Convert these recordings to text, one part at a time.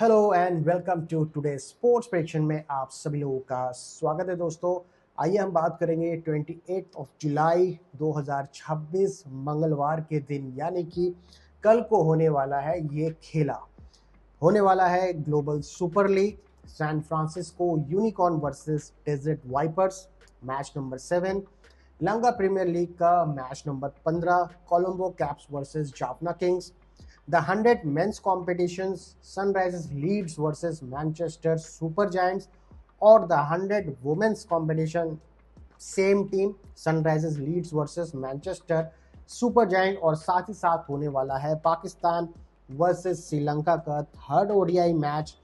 Hello and welcome to today sports prediction में आप सभी लोगों का स्वागत है दोस्तों। आइए हम बात करेंगे 28 जुलाई 2026 मंगलवार के दिन, यानी कि कल को होने वाला है ये खेला। होने वाला है Global Super League, San Francisco Unicorn versus Desert Vipers, match number 7। Lanka Premier League का match number 15, Colombo Caps versus Jaffna Kings. The 100 men's competitions, Sunrisers Leeds versus Manchester Super Giants, और the 100 women's competition, same team Sunrisers Leeds versus Manchester Super Giant. और साथ ही साथ होने वाला है Pakistan versus Sri Lanka का third ODI match.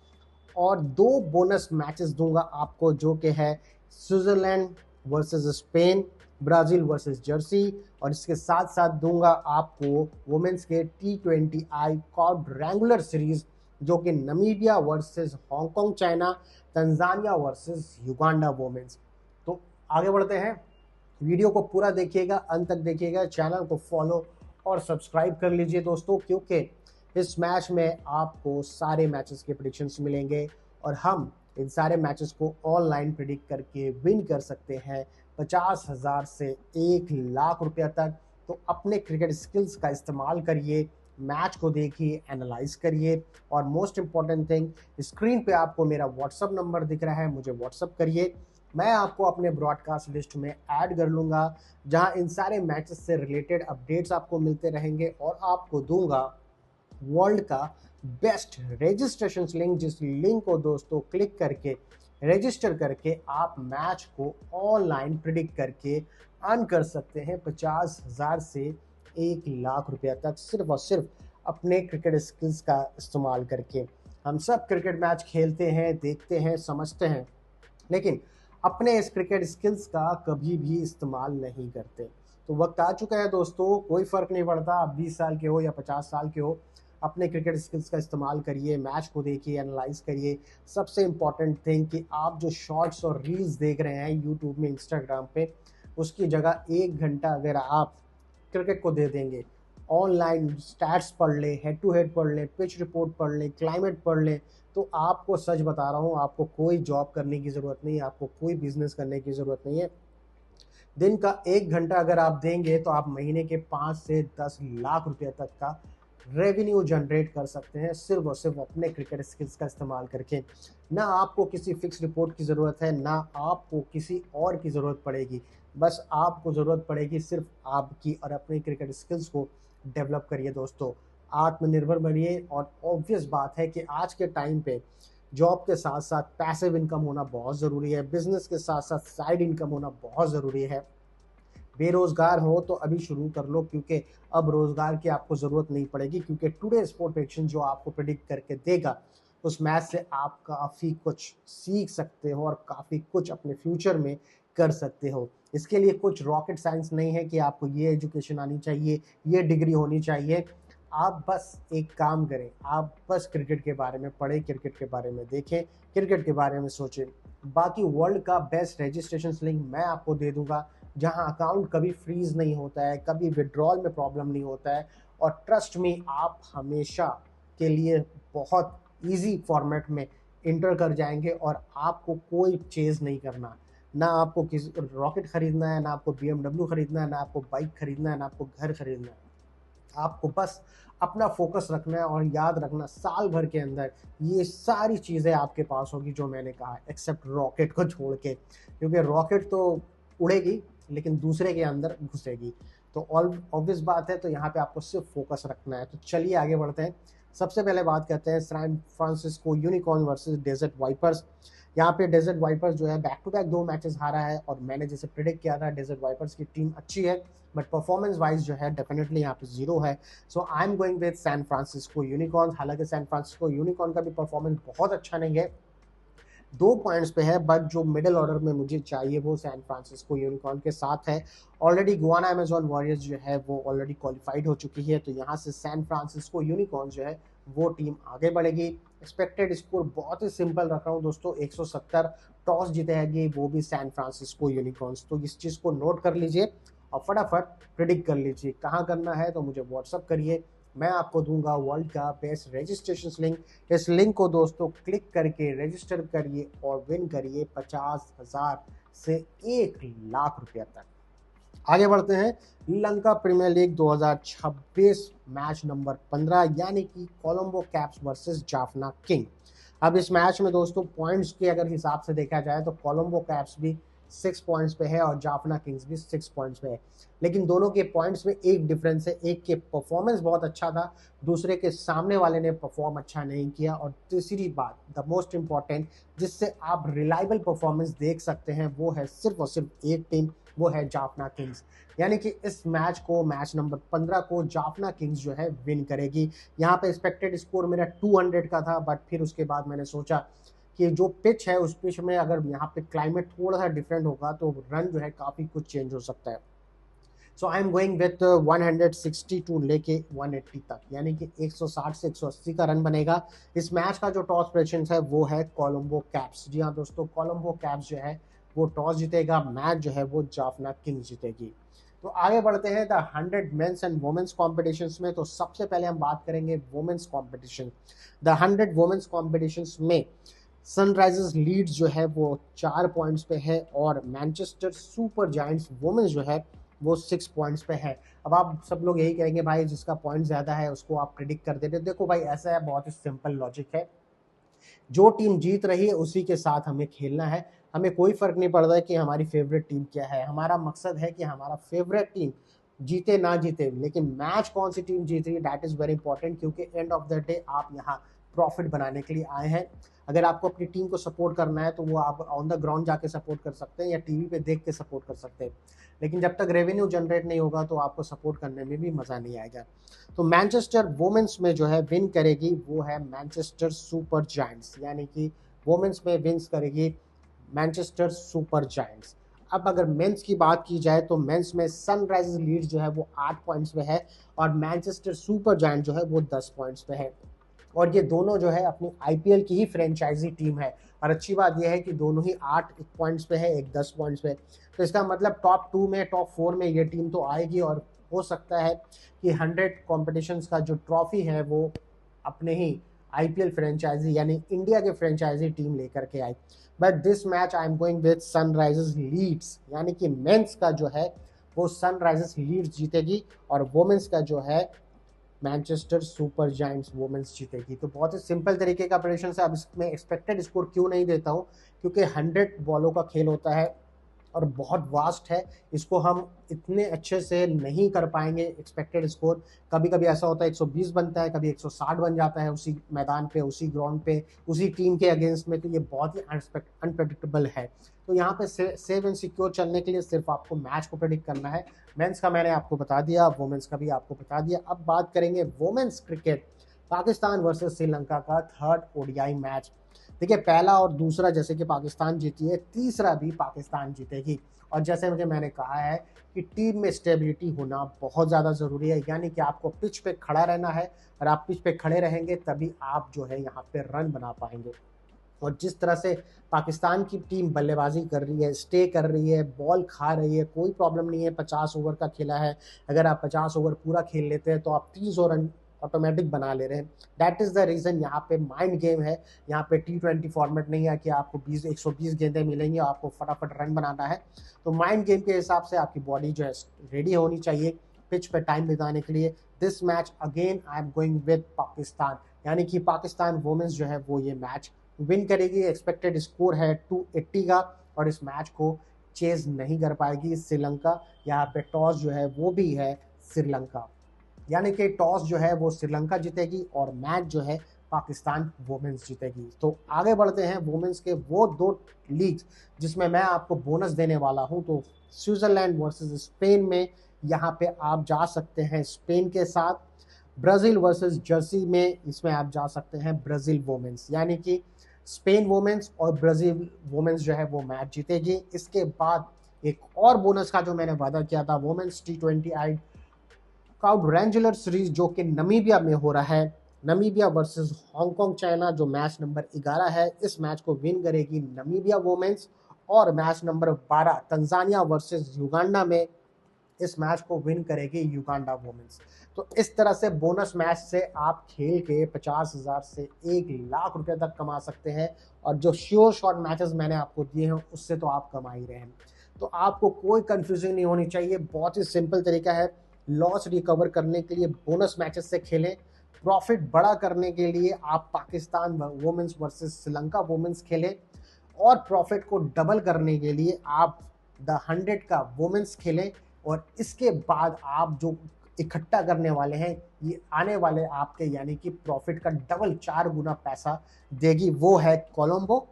और दो बोनस मैचेस दूंगा आपको, जो कि है Switzerland versus Spain, Brazil versus Jersey, और इसके साथ साथ दूंगा आपको वुमेन्स के T20 आई क्वाड्रेंगुलर सीरीज, जो कि Namibia versus Hong Kong China, Tanzania versus Uganda women's. तो आगे बढ़ते हैं, वीडियो को पूरा देखिएगा, अंत तक देखिएगा, चैनल को फॉलो और सब्सक्राइब कर लीजिए दोस्तों, क्योंकि इस मैच में आपको सारे मैचेस के प्रेडिक्शंस मिलेंगे और हम इन सारे मैचेस को ऑनलाइन प्रिडिक्ट करके विन कर सकते हैं 50,000 से 1,00,000 रुपया तक। तो अपने क्रिकेट स्किल्स का इस्तेमाल करिए, मैच को देखिए, एनालाइज करिए, और मोस्ट इंपॉर्टेंट थिंग, स्क्रीन पे आपको मेरा व्हाट्सअप नंबर दिख रहा है, मुझे व्हाट्सअप करिए। मैं आपको अपने ब्रॉडकास्ट लिस्ट में ऐड कर लूँगा, जहां इन सारे मैचेस से रिलेटेड अपडेट्स आपको मिलते रहेंगे, और आपको दूंगा वर्ल्ड का बेस्ट रजिस्ट्रेशन लिंक, जिस लिंक को दोस्तों क्लिक करके रजिस्टर करके आप मैच को ऑनलाइन प्रिडिक्ट करके अर्न कर सकते हैं 50,000 से 1,00,000 रुपया तक, सिर्फ और सिर्फ अपने क्रिकेट स्किल्स का इस्तेमाल करके। हम सब क्रिकेट मैच खेलते हैं, देखते हैं, समझते हैं, लेकिन अपने इस क्रिकेट स्किल्स का कभी भी इस्तेमाल नहीं करते। तो वक्त आ चुका है दोस्तों, कोई फ़र्क नहीं पड़ता आप 20 साल के हो या 50 साल के हो, अपने क्रिकेट स्किल्स का इस्तेमाल करिए, मैच को देखिए, एनालाइज करिए। सबसे इम्पॉर्टेंट थिंग कि आप जो शॉर्ट्स और रील्स देख रहे हैं यूट्यूब में, इंस्टाग्राम पे, उसकी जगह 1 घंटा अगर आप क्रिकेट को दे देंगे, ऑनलाइन स्टैट्स पढ़ लें, हेड टू हेड पढ़ लें, पिच रिपोर्ट पढ़ लें, क्लाइमेट पढ़ लें, तो आपको सच बता रहा हूँ, आपको कोई जॉब करने की ज़रूरत नहीं है, आपको कोई बिजनेस करने की ज़रूरत नहीं है। दिन का 1 घंटा अगर आप देंगे तो आप महीने के 5 से 10 लाख रुपए तक का रेवेन्यू जनरेट कर सकते हैं, सिर्फ और सिर्फ अपने क्रिकेट स्किल्स का इस्तेमाल करके। ना आपको किसी फिक्स रिपोर्ट की ज़रूरत है, ना आपको किसी और की ज़रूरत पड़ेगी, बस आपको ज़रूरत पड़ेगी सिर्फ आपकी, और अपने क्रिकेट स्किल्स को डेवलप करिए दोस्तों, आत्मनिर्भर बनिए। और ऑब्वियस बात है कि आज के टाइम पे जॉब के साथ साथ पैसिव इनकम होना बहुत ज़रूरी है, बिजनेस के साथ साथ साइड इनकम होना बहुत ज़रूरी है। बेरोजगार हो तो अभी शुरू कर लो, क्योंकि अब रोजगार की आपको ज़रूरत नहीं पड़ेगी, क्योंकि टुडे स्पोर्ट प्रेडिक्शन जो आपको प्रिडिक्ट करके देगा, उस मैच से आप काफ़ी कुछ सीख सकते हो और काफ़ी कुछ अपने फ्यूचर में कर सकते हो। इसके लिए कुछ रॉकेट साइंस नहीं है कि आपको ये एजुकेशन आनी चाहिए, ये डिग्री होनी चाहिए। आप बस एक काम करें, आप बस क्रिकेट के बारे में पढ़ें, क्रिकेट के बारे में देखें, क्रिकेट के बारे में सोचें। बाकी वर्ल्ड का बेस्ट रजिस्ट्रेशन लिंक मैं आपको दे दूंगा, जहां अकाउंट कभी फ्रीज नहीं होता है, कभी विड्रॉल में प्रॉब्लम नहीं होता है, और ट्रस्ट में आप हमेशा के लिए बहुत इजी फॉर्मेट में इंटर कर जाएंगे, और आपको कोई चेज नहीं करना। ना आपको किसी रॉकेट खरीदना है, ना आपको BMW खरीदना है, ना आपको बाइक खरीदना है, ना आपको घर खरीदना है। आपको बस अपना फोकस रखना है, और याद रखना साल भर के अंदर ये सारी चीज़ें आपके पास होगी जो मैंने कहा, एक्सेप्ट रॉकेट को छोड़ के, क्योंकि रॉकेट तो उड़ेगी लेकिन दूसरे के अंदर घुसेगी। तो ऑब्वियस बात है, तो यहाँ पे आपको सिर्फ फोकस रखना है। तो चलिए आगे बढ़ते हैं। सबसे पहले बात करते हैं San Francisco Unicorn versus Desert Vipers. यहाँ पे डेजर्ट वाइपर्स जो है बैक टू बैक 2 मैचेस हारा है, और मैंने जैसे प्रिडिक्ट किया था डेजर्ट वाइपर्स की टीम अच्छी है, बट परफॉर्मेंस वाइज जो है डेफिनेटली यहाँ पे 0 है। So I am going with San Francisco Unicorn. हालांकि सैन फ्रांसिस्को यूनिकॉर्न का भी परफॉर्मेंस बहुत अच्छा नहीं है, 2 पॉइंट्स पे है, बट जो मिडिल ऑर्डर में मुझे चाहिए वो सैन फ्रांसिस्को यूनिकॉर्न के साथ है। ऑलरेडी गुआना अमेजॉन वॉरियर्स जो है वो ऑलरेडी क्वालिफाइड हो चुकी है, तो यहाँ से सैन फ्रांसिस्को यूनिकॉर्न जो है वो टीम आगे बढ़ेगी। एक्सपेक्टेड स्कोर बहुत ही सिंपल रख रहा हूँ दोस्तों, 170। टॉस जीतेगी वो भी सैन फ्रांसिस्को यूनिकॉर्न्स, तो इस चीज़ को नोट कर लीजिए और फटाफट प्रिडिक्ट कर लीजिए। कहाँ करना है तो मुझे व्हाट्सअप करिए, मैं आपको दूंगा वर्ल्ड का बेस्ट रजिस्ट्रेशन लिंक। इस लिंक को दोस्तों क्लिक करके रजिस्टर करिए और विन करिए 50,000 से 1 लाख रुपया तक। आगे बढ़ते हैं, Lanka Premier League 2026 match number 15 यानी कि Colombo Caps versus Jaffna King. अब इस मैच में दोस्तों पॉइंट्स के अगर हिसाब से देखा जाए तो कोलंबो कैप्स भी 6 पॉइंट्स पे है और जाफना किंग्स भी 6 पॉइंट्स पे है, लेकिन दोनों के पॉइंट्स में एक डिफरेंस है। एक के परफॉर्मेंस बहुत अच्छा था, दूसरे के सामने वाले ने परफॉर्म अच्छा नहीं किया। और तीसरी बात, द मोस्ट इंपॉर्टेंट, जिससे आप रिलायबल परफॉर्मेंस देख सकते हैं, वो है सिर्फ और सिर्फ एक टीम, वो है जाफना किंग्स। यानी कि इस मैच को, मैच नंबर 15 को जाफना किंग्स जो है विन करेगी। यहाँ पे एक्सपेक्टेड स्कोर मेरा 200 का था, बट फिर उसके बाद मैंने सोचा कि जो पिच है उस पिच में अगर यहाँ पे क्लाइमेट थोड़ा सा डिफरेंट होगा तो रन जो है काफी कुछ चेंज हो सकता है। So I am going with 162 लेके 180 तक, यानी कि 160 से 180 का रन बनेगा। इस मैच का जो टॉस प्रेडिक्शन है वो है कोलंबो कैप्स। जी हाँ दोस्तों, कोलंबो कैप्स जो है वो टॉस जीतेगा, मैच जो है वो जाफना किंग्स जीतेगी। तो आगे बढ़ते हैं the 100 men's and women's competitions में। तो सबसे पहले हम बात करेंगे women's competition. The 100 women's competitions में सनराइजर्स लीड्स जो है वो 4 पॉइंट्स पे है और मैनचेस्टर सुपर जायंट्स वुमेन्स जो है वो 6 पॉइंट्स पे है। अब आप सब लोग यही कहेंगे भाई जिसका पॉइंट ज्यादा है उसको आप प्रिडिक्ट कर देते। देखो भाई ऐसा है, बहुत ही सिंपल लॉजिक है, जो टीम जीत रही है उसी के साथ हमें खेलना है। हमें कोई फर्क नहीं पड़ता है कि हमारी फेवरेट टीम क्या है, हमारा मकसद है कि हमारा फेवरेट टीम जीते ना जीते, लेकिन मैच कौन सी टीम जीत रही है दैट इज वेरी इंपॉर्टेंट, क्योंकि एंड ऑफ द डे आप यहाँ प्रॉफिट बनाने के लिए आए हैं। अगर आपको अपनी टीम को सपोर्ट करना है तो वो आप ऑन द ग्राउंड जाके सपोर्ट कर सकते हैं या टीवी पे देख के सपोर्ट कर सकते हैं, लेकिन जब तक रेवेन्यू जनरेट नहीं होगा तो आपको सपोर्ट करने में भी मजा नहीं आएगा। तो मैनचेस्टर वुमेन्स में जो है विन करेगी वो है मैनचेस्टर सुपर जायंट्स, यानी कि वुमेन्स में विन्स करेगी मैनचेस्टर सुपर जायंट्स। अब अगर मेंस की बात की जाए तो मेंस में सनराइजर्स लीड्स जो है वो 8 पॉइंट्स पे है और मैनचेस्टर सुपर जायंट जो है वो 10 पॉइंट्स पे है। और ये दोनों जो है अपनी आईपीएल की ही फ्रेंचाइजी टीम है, और अच्छी बात यह है कि दोनों ही 8 पॉइंट्स पे है, एक 10 पॉइंट्स पे। तो इसका मतलब टॉप 2 में, टॉप 4 में ये टीम तो आएगी और हो सकता है कि 100 कॉम्पिटिशन्स का जो ट्रॉफी है वो अपने ही आईपीएल फ्रेंचाइजी यानी इंडिया के फ्रेंचाइजी टीम लेकर के आई। But this match I am going with Sunrisers Leeds, यानी कि मेंस का जो है वो सनराइजर्स लीड्स जीतेगी और वुमेन्स का जो है मैनचेस्टर सुपर जायंट्स वुमेन्स जीतेगी। तो बहुत ही सिंपल तरीके का प्रेडिक्शन है। अब इसमें एक्सपेक्टेड स्कोर क्यों नहीं देता हूँ, क्योंकि 100 बॉलों का खेल होता है और बहुत वास्ट है, इसको हम इतने अच्छे से नहीं कर पाएंगे एक्सपेक्टेड स्कोर। कभी कभी ऐसा होता है 120 बनता है, कभी 160 बन जाता है उसी मैदान पे, उसी ग्राउंड पे, उसी टीम के अगेंस्ट में, तो ये बहुत ही अनप्रेडिक्टेबल है। तो यहाँ पे सेव एंड सिक्योर चलने के लिए सिर्फ आपको मैच को प्रेडिक्ट करना है। मेंस का मैंने आपको बता दिया, वुमेन्स का भी आपको बता दिया। अब बात करेंगे women's cricket, Pakistan versus Sri Lanka का थर्ड ओडीआई मैच। देखिए पहला और दूसरा जैसे कि पाकिस्तान जीती है, तीसरा भी पाकिस्तान जीतेगी। और जैसे मुझे मैंने कहा है कि टीम में स्टेबिलिटी होना बहुत ज़्यादा ज़रूरी है, यानी कि आपको पिच पे खड़ा रहना है और आप पिच पे खड़े रहेंगे तभी आप जो है यहाँ पे रन बना पाएंगे। और जिस तरह से पाकिस्तान की टीम बल्लेबाजी कर रही है, स्टे कर रही है, बॉल खा रही है, कोई प्रॉब्लम नहीं है। 50 ओवर का खेला है, अगर आप 50 ओवर पूरा खेल लेते हैं तो आप 300 रन ऑटोमेटिक बना ले रहे हैं। दैट इज द रीजन, यहाँ पे माइंड गेम है, यहाँ पे T20 फॉर्मेट नहीं है कि आपको 120 गेंदें मिलेंगी और आपको फटाफट रन बनाना है। तो माइंड गेम के हिसाब से आपकी बॉडी जो है रेडी होनी चाहिए पिच पे टाइम बिताने के लिए। This match again I am going with Pakistan, यानी कि पाकिस्तान वुमेन्स जो है वो ये मैच विन करेगी। एक्सपेक्टेड स्कोर है 280 का और इस मैच को चेज नहीं कर पाएगी श्रीलंका। यहाँ पे टॉस जो है वो भी है श्रीलंका, यानी कि टॉस जो है वो श्रीलंका जीतेगी और मैच जो है पाकिस्तान वुमेन्स जीतेगी। तो आगे बढ़ते हैं वुमेन्स के वो 2 लीग्स जिसमें मैं आपको बोनस देने वाला हूं। तो स्विट्जरलैंड वर्सेस स्पेन में यहाँ पे आप जा सकते हैं स्पेन के साथ, ब्राजील वर्सेस जर्सी में इसमें आप जा सकते हैं ब्राजील वुमेन्स, यानी कि स्पेन वुमेन्स और ब्राजील वुमेन्स जो है वो मैच जीतेगी। इसके बाद एक और बोनस का जो मैंने वादा किया था, वुमेन्स T20 आई काउड रेंजुलर सीरीज जो कि नमीबिया में हो रहा है, नमीबिया वर्सेस हांगकांग चाइना, जो मैच नंबर 11 है, इस मैच को विन करेगी नमीबिया वुमेन्स। और match number 12 Tanzania versus Uganda में इस मैच को विन करेगी युगांडा वुमेन्स। तो इस तरह से बोनस मैच से आप खेल के 50,000 से 1 लाख रुपए तक कमा सकते हैं, और जो श्योर शॉट मैचेस मैंने आपको दिए हैं उससे तो आप कमा ही रहे हैं। तो आपको कोई कंफ्यूजन नहीं होनी चाहिए, बहुत ही सिंपल तरीका है। लॉस रिकवर करने के लिए बोनस मैचेस से खेलें, प्रॉफिट बड़ा करने के लिए आप Pakistan women's versus Sri Lanka women's खेलें, और प्रॉफिट को डबल करने के लिए आप द 100 का वुमेन्स खेलें। और इसके बाद आप जो इकट्ठा करने वाले हैं, ये आने वाले आपके यानी कि प्रॉफिट का डबल 4 गुना पैसा देगी, वो है Colombo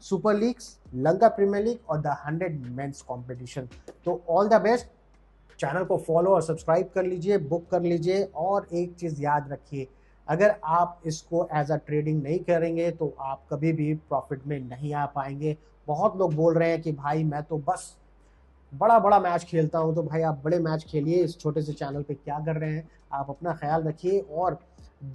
Super Leagues, Lanka Premier League और द 100 मेंस कंपटीशन। तो ऑल द बेस्ट, चैनल को फॉलो और सब्सक्राइब कर लीजिए, बुक कर लीजिए। और एक चीज़ याद रखिए, अगर आप इसको एज अ ट्रेडिंग नहीं करेंगे तो आप कभी भी प्रॉफिट में नहीं आ पाएंगे। बहुत लोग बोल रहे हैं कि भाई मैं तो बस बड़ा बड़ा मैच खेलता हूं। तो भाई आप बड़े मैच खेलिए, इस छोटे से चैनल पे क्या कर रहे हैं। आप अपना ख्याल रखिए और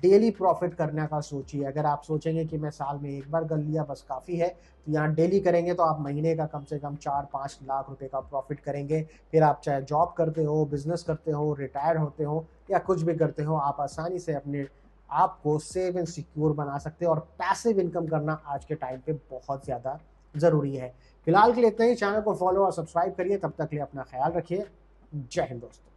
डेली प्रॉफिट करने का सोचिए। अगर आप सोचेंगे कि मैं साल में एक बार कर लिया बस काफ़ी है, तो यहाँ डेली करेंगे तो आप महीने का कम से कम 4-5 लाख रुपए का प्रॉफिट करेंगे। फिर आप चाहे जॉब करते हो, बिजनेस करते हो, रिटायर होते हो या कुछ भी करते हो, आप आसानी से अपने आप को सेव एंड सिक्योर बना सकते हो। और पैसिव इनकम करना आज के टाइम पे बहुत ज़्यादा ज़रूरी है। फिलहाल के लिए इतना ही। चैनल को फॉलो और सब्सक्राइब करिए, तब तक के लिए अपना ख्याल रखिए। जय हिंद दोस्तों।